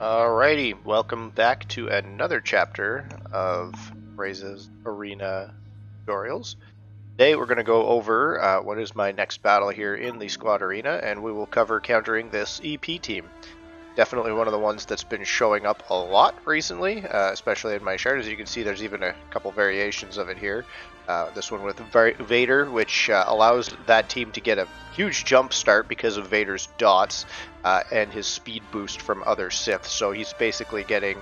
Alrighty, welcome back to another chapter of Raiza's Arena tutorials. Today we're going to go over what is my next battle here in the squad arena, and we will cover countering this EP team. Definitely one of the ones that's been showing up a lot recently, especially in my chart. As you can see, there's even a couple variations of it here. This one with Vader, which allows that team to get a huge jump start because of Vader's dots and his speed boost from other Sith. So he's basically getting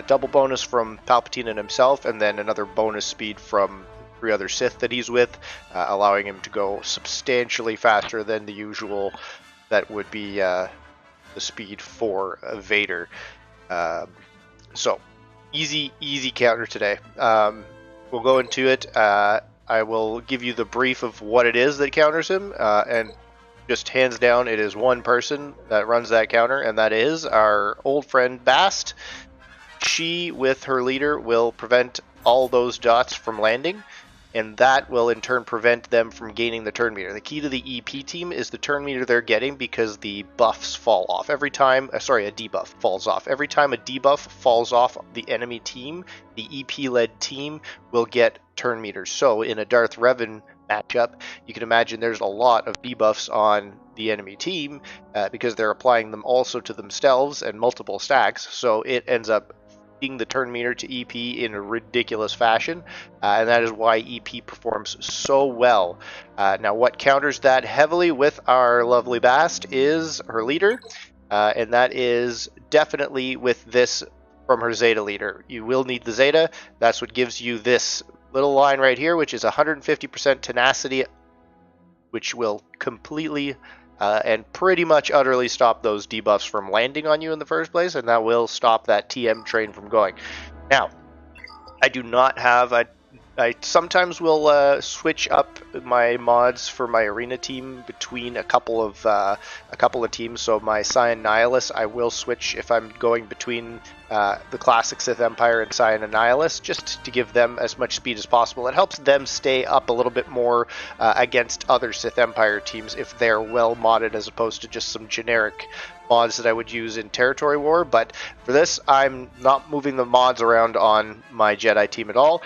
double bonus from Palpatine and himself, and then another bonus speed from 3 other Sith that he's with, allowing him to go substantially faster than the usual that would be the speed for Vader. So easy counter today. We'll go into it. I will give you the brief of what it is that counters him, and just hands down, it is one person that runs that counter, and that is our old friend Bast. She, with her leader, will prevent all those dots from landing, and that will in turn prevent them from gaining the turn meter. The key to the EP team is the turn meter they're getting, because the buffs fall off every time. A debuff falls off every time a debuff falls off the enemy team. The EP-led team will get turn meters. So in a Darth Revan matchup, you can imagine there's a lot of debuffs on the enemy team because they're applying them also to themselves and multiple stacks. So it ends up the turn meter to EP in a ridiculous fashion, and that is why EP performs so well. Now what counters that heavily with our lovely Bast is her leader, and that is definitely with this from her Zeta leader. You will need the Zeta. That's what gives you this little line right here, which is 150% tenacity, which will completely and pretty much utterly stop those debuffs from landing on you in the first place, and that will stop that TM train from going. Now, I do not have I sometimes will switch up my mods for my arena team between a couple of teams. So my Cyan Nihilus, I will switch if I'm going between the classic Sith Empire and Cyan and Nihilus, just to give them as much speed as possible. It helps them stay up a little bit more against other Sith Empire teams if they're well modded, as opposed to just some generic mods that I would use in Territory War. But for this, I'm not moving the mods around on my Jedi team at all.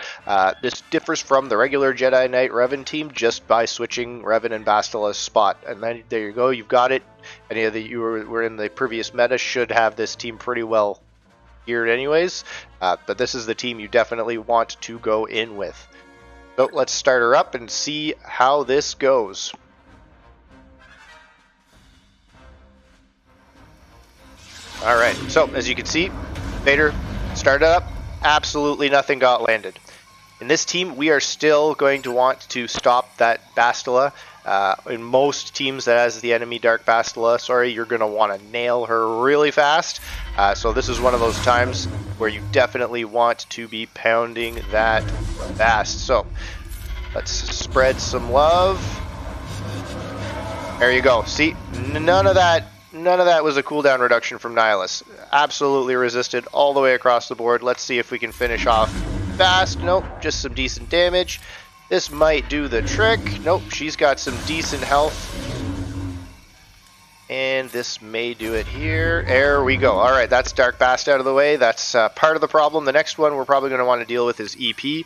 This differs from the regular Jedi Knight Revan team just by switching Revan and Bastila's spot. And then there you go, you've got it. Any of you were in the previous meta should have this team pretty well geared anyways. But this is the team you definitely want to go in with. So let's start her up and see how this goes. Alright, so as you can see, Vader started up, absolutely nothing got landed. In this team, we are still going to want to stop that Bastila. In most teams that has the enemy Dark Bastila, you're going to want to nail her really fast. So this is one of those times where you definitely want to be pounding that Bast. So let's spread some love. There you go. See, none of that was a cooldown reduction from Nihilus. Absolutely resisted all the way across the board. Let's see if we can finish off Bast. Nope, just some decent damage. This might do the trick. Nope, she's got some decent health. And this may do it here. There we go. Alright, that's Dark Bast out of the way. That's part of the problem. The next one we're probably going to want to deal with is EP.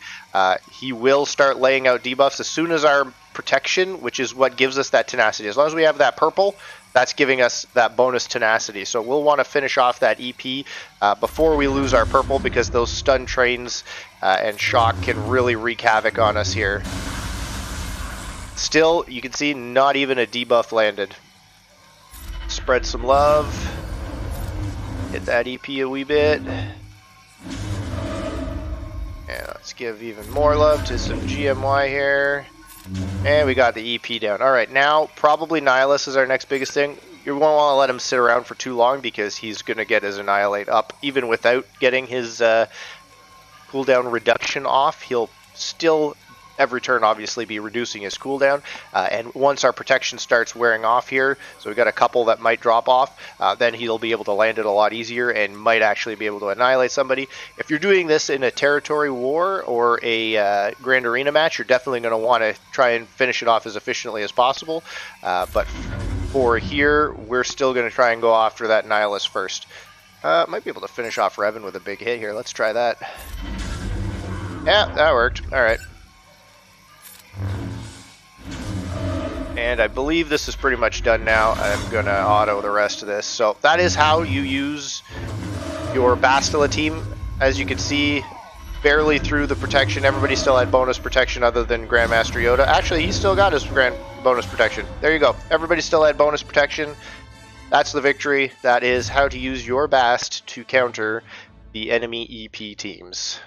He will start laying out debuffs as soon as our protection, which is what gives us that tenacity. As long as we have that purple, that's giving us that bonus tenacity. So we'll want to finish off that EP before we lose our purple, because those stun trains and shock can really wreak havoc on us here. Still, you can see not even a debuff landed. Spread some love. Hit that EP a wee bit. And let's give even more love to some GMY here. And we got the EP down. Alright, now probably Nihilus is our next biggest thing. You won't want to let him sit around for too long, because he's going to get his Annihilate up. Even without getting his cooldown reduction off, he'll still every turn obviously be reducing his cooldown. And once our protection starts wearing off here, so we've got a couple that might drop off, then he'll be able to land it a lot easier and might actually be able to annihilate somebody. If you're doing this in a territory war or a grand arena match, you're definitely going to want to try and finish it off as efficiently as possible. But for here, we're still going to try and go after that Nihilus first. Might be able to finish off Revan with a big hit here. Let's try that. Yeah, that worked. Alright. And I believe this is pretty much done now. I'm going to auto the rest of this. So that is how you use your Bastila team. As you can see, barely through the protection. Everybody still had bonus protection other than Grandmaster Yoda. Actually, he still got his bonus protection. There you go. Everybody still had bonus protection. That's the victory. That is how to use your Bast to counter the enemy EP teams.